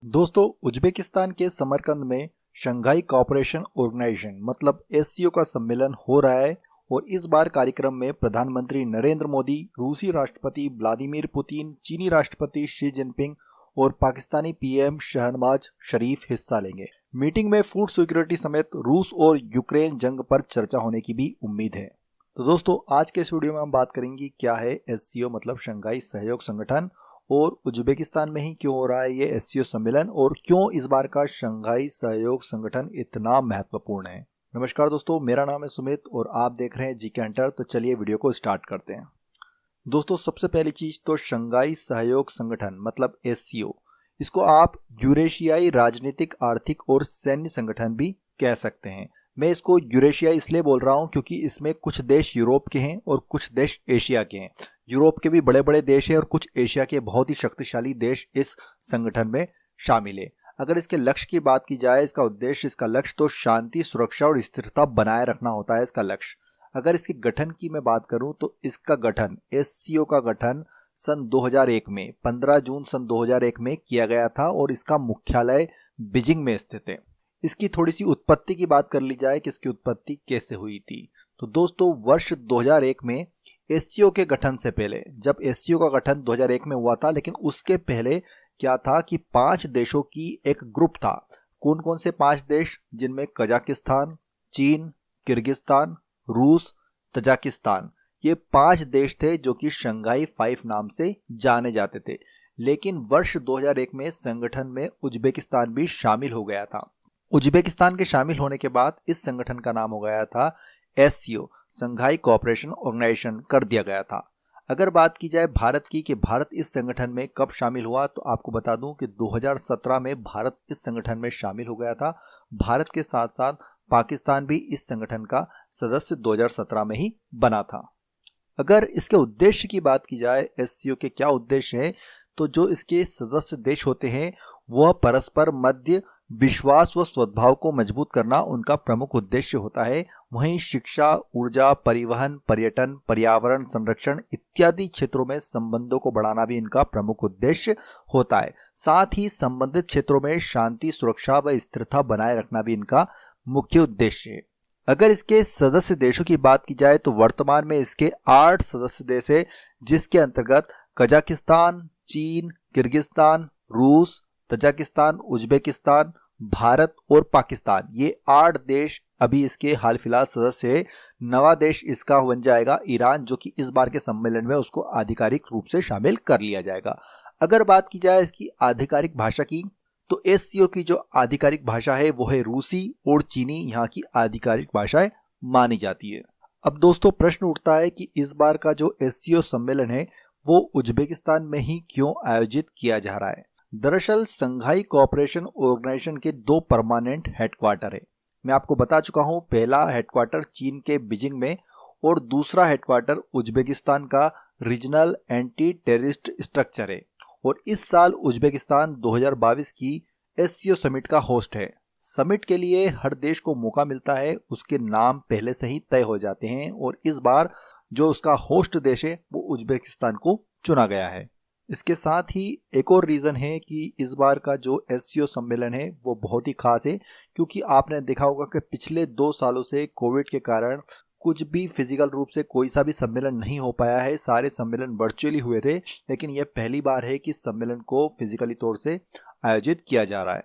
दोस्तों, उज्बेकिस्तान के समरकंद में शंघाई कोऑपरेशन ऑर्गेनाइजेशन मतलब एससीओ का सम्मेलन हो रहा है और इस बार कार्यक्रम में प्रधानमंत्री नरेंद्र मोदी, रूसी राष्ट्रपति व्लादिमीर पुतिन, चीनी राष्ट्रपति शी जिनपिंग और पाकिस्तानी पीएम शहनवाज शरीफ हिस्सा लेंगे। मीटिंग में फूड सिक्योरिटी समेत रूस और यूक्रेन जंग पर चर्चा होने की भी उम्मीद है। तो दोस्तों, आज के इस वीडियो में हम बात करेंगे क्या है एससीओ मतलब शंघाई सहयोग संगठन और उज्बेकिस्तान में ही क्यों हो रहा है ये एससीओ सम्मेलन और क्यों इस बार का शंघाई सहयोग संगठन इतना महत्वपूर्ण है। नमस्कार दोस्तों, मेरा नाम है सुमित और आप देख रहे हैं जीके हंटर। तो चलिए वीडियो को स्टार्ट करते हैं। दोस्तों, सबसे पहली चीज तो शंघाई सहयोग संगठन मतलब एससीओ, इसको आप यूरेशियाई राजनीतिक, आर्थिक और सैन्य संगठन भी कह सकते हैं। मैं इसको यूरेशिया इसलिए बोल रहा हूं क्योंकि इसमें कुछ देश यूरोप के हैं और कुछ देश एशिया के हैं। यूरोप के भी बड़े बड़े देश हैं और कुछ एशिया के बहुत ही शक्तिशाली देश इस संगठन में शामिल है। अगर इसके लक्ष्य की बात की जाए, इसका लक्ष्य तो शांति, सुरक्षा और स्थिरता बनाए रखना होता है इसका लक्ष्य। अगर इसके गठन की मैं बात करूं तो इसका गठन, एससीओ का गठन सन 2001 में 15 जून सन 2001 में किया गया था और इसका मुख्यालय बीजिंग में स्थित है। इसकी थोड़ी सी उत्पत्ति की बात कर ली जाए कि इसकी उत्पत्ति कैसे हुई थी। तो दोस्तों, वर्ष 2001 में एससीओ के गठन से पहले, जब एससीओ का गठन 2001 में हुआ था, लेकिन उसके पहले क्या था कि 5 देशों की एक ग्रुप था। कौन कौन से 5 देश? जिनमें कजाकिस्तान, चीन, किर्गिस्तान, रूस, तजाकिस्तान, ये 5 देश थे जो कि शंघाई 5 नाम से जाने जाते थे। लेकिन वर्ष 2001 में संगठन में उज्बेकिस्तान भी शामिल हो गया था। उज्बेकिस्तान के शामिल होने के बाद इस संगठन का नाम हो गया था एससीओ, शंघाई कोऑपरेशन ऑर्गेनाइजेशन कर दिया गया था। अगर बात की जाए भारत की कि भारत इस संगठन में कब शामिल हुआ, तो आपको बता दूं कि 2017 में भारत इस संगठन में शामिल हो गया था। भारत के साथ साथ पाकिस्तान भी इस संगठन का सदस्य 2017 में ही बना था। अगर इसके उद्देश्य की बात की जाए, एससीओ के क्या उद्देश्य है, तो जो इसके सदस्य देश होते हैं वह परस्पर मध्य विश्वास व सद्भाव को मजबूत करना उनका प्रमुख उद्देश्य होता है। वहीं शिक्षा, ऊर्जा, परिवहन, पर्यटन, पर्यावरण संरक्षण इत्यादि क्षेत्रों में संबंधों को बढ़ाना भी इनका प्रमुख उद्देश्य होता है। साथ ही संबंधित क्षेत्रों में शांति, सुरक्षा व स्थिरता बनाए रखना भी इनका मुख्य उद्देश्य है। अगर इसके सदस्य देशों की बात की जाए तो वर्तमान में इसके 8 सदस्य देश है, जिसके अंतर्गत कजाकिस्तान, चीन, किर्गिस्तान, रूस, तजाकिस्तान, उज्बेकिस्तान, भारत और पाकिस्तान, ये 8 देश अभी इसके हाल फिलहाल सदस्य है। नवा देश इसका बन जाएगा ईरान, जो कि इस बार के सम्मेलन में उसको आधिकारिक रूप से शामिल कर लिया जाएगा। अगर बात की जाए इसकी आधिकारिक भाषा की, तो एससीओ की जो आधिकारिक भाषा है वो है रूसी और चीनी, यहाँ की आधिकारिक भाषाएं मानी जाती है। अब दोस्तों, प्रश्न उठता है कि इस बार का जो एससीओ सम्मेलन है वो उज्बेकिस्तान में ही क्यों आयोजित किया जा रहा है। दरअसल शंघाई कोऑपरेशन ऑर्गेनाइजेशन के 2 परमानेंट हेडक्वार्टर है। मैं आपको बता चुका हूं, पहला हेडक्वार्टर चीन के बीजिंग में और दूसरा हेडक्वार्टर उज्बेकिस्तान का रीजनल एंटी टेररिस्ट स्ट्रक्चर है। और इस साल उज्बेकिस्तान 2022 की एससीओ समिट का होस्ट है। समिट के लिए हर देश को मौका मिलता है, उसके नाम पहले से ही तय हो जाते हैं और इस बार जो उसका होस्ट देश है वो उज्बेकिस्तान को चुना गया है। इसके साथ ही एक और रीज़न है कि इस बार का जो एससीओ सम्मेलन है वो बहुत ही खास है, क्योंकि आपने देखा होगा कि पिछले 2 सालों से कोविड के कारण कुछ भी फिजिकल रूप से कोई सा भी सम्मेलन नहीं हो पाया है। सारे सम्मेलन वर्चुअली हुए थे, लेकिन यह पहली बार है कि सम्मेलन को फिजिकली तौर से आयोजित किया जा रहा है।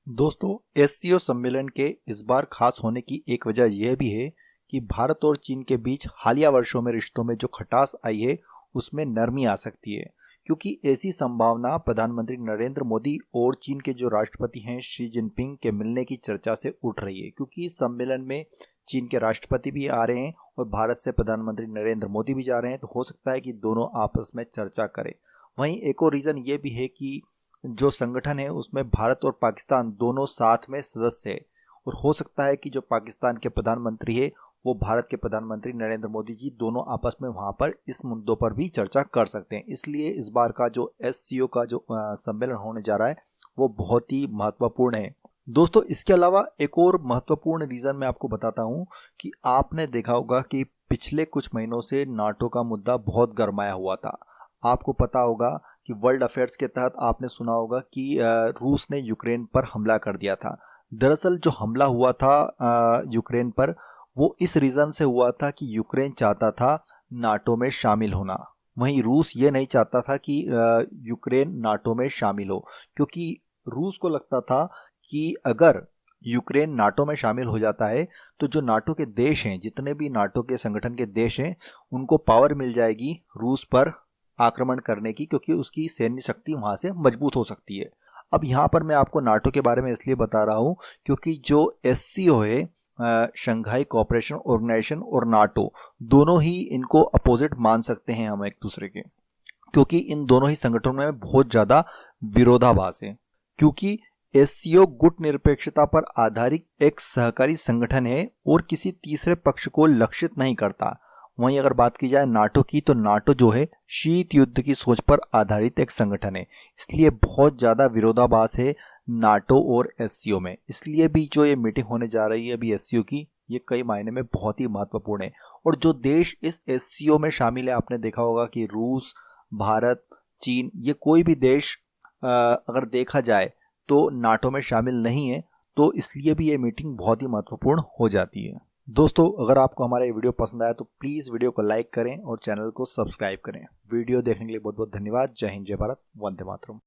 दोस्तों, एससीओ सम्मेलन के इस बार खास होने की एक वजह यह भी है कि भारत और चीन के बीच हालिया वर्षों में रिश्तों में जो खटास आई है उसमें नरमी आ सकती है, क्योंकि ऐसी संभावना प्रधानमंत्री नरेंद्र मोदी और चीन के जो राष्ट्रपति हैं शी जिनपिंग के मिलने की चर्चा से उठ रही है। क्योंकि इस सम्मेलन में चीन के राष्ट्रपति भी आ रहे हैं और भारत से प्रधानमंत्री नरेंद्र मोदी भी जा रहे हैं, तो हो सकता है कि दोनों आपस में चर्चा करें। वहीं एक और रीज़न ये भी है कि जो संगठन है उसमें भारत और पाकिस्तान दोनों साथ में सदस्य है और हो सकता है कि जो पाकिस्तान के प्रधानमंत्री है वो भारत के प्रधानमंत्री नरेंद्र मोदी जी दोनों आपस में वहां पर इस मुद्दों पर भी चर्चा कर सकते हैं। इसलिए इस बार का जो एससीओ का जो सम्मेलन होने जा रहा है वो बहुत ही महत्वपूर्ण है। दोस्तों, इसके अलावा एक और महत्वपूर्ण रीज़न मैं आपको बताता हूं कि आपने देखा होगा कि पिछले कुछ महीनों से नाटो का मुद्दा बहुत गरमाया हुआ था। आपको पता होगा कि वर्ल्ड अफेयर्स के तहत आपने सुना होगा कि रूस ने यूक्रेन पर हमला कर दिया था। दरअसल जो हमला हुआ था यूक्रेन पर, वो इस रीज़न से हुआ था कि यूक्रेन चाहता था नाटो में शामिल होना। वहीं रूस ये नहीं चाहता था कि यूक्रेन नाटो में शामिल हो, क्योंकि रूस को लगता था कि अगर यूक्रेन नाटो में शामिल हो जाता है तो जो नाटो के देश हैं, जितने भी नाटो के संगठन के देश हैं, उनको पावर मिल जाएगी रूस पर आक्रमण करने की, क्योंकि उसकी सैन्य शक्ति वहां से मजबूत हो सकती है। अब यहाँ पर मैं आपको नाटो के बारे में इसलिए बता रहा हूँ क्योंकि जो एससीओ है, शंघाई कोऑपरेशन ऑर्गेनाइजेशन, और नाटो, दोनों ही इनको अपोजिट मान सकते हैं हम एक दूसरे के, क्योंकि इन दोनों ही संगठनों में बहुत ज़्यादा विरोधाभास है। क्योंकि एससीओ गुट निरपेक्षता पर आधारित एक सहकारी संगठन है और किसी तीसरे पक्ष को लक्षित नहीं करता। वहीं अगर बात की जाए नाटो की, तो नाटो जो है शीत युद्ध की सोच पर आधारित एक संगठन है, इसलिए बहुत ज़्यादा विरोधाभास है नाटो और एससीओ में। इसलिए भी जो ये मीटिंग होने जा रही है अभी एससीओ की, ये कई मायने में बहुत ही महत्वपूर्ण है। और जो देश इस एससीओ में शामिल है, आपने देखा होगा कि रूस, भारत, चीन, ये कोई भी देश अगर देखा जाए तो नाटो में शामिल नहीं है, तो इसलिए भी ये मीटिंग बहुत ही महत्वपूर्ण हो जाती है। दोस्तों, अगर आपको हमारा ये वीडियो पसंद आया तो प्लीज़ वीडियो को लाइक करें और चैनल को सब्सक्राइब करें। वीडियो देखने के लिए बहुत बहुत धन्यवाद। जय हिंद, जय भारत, वंदे मातरम।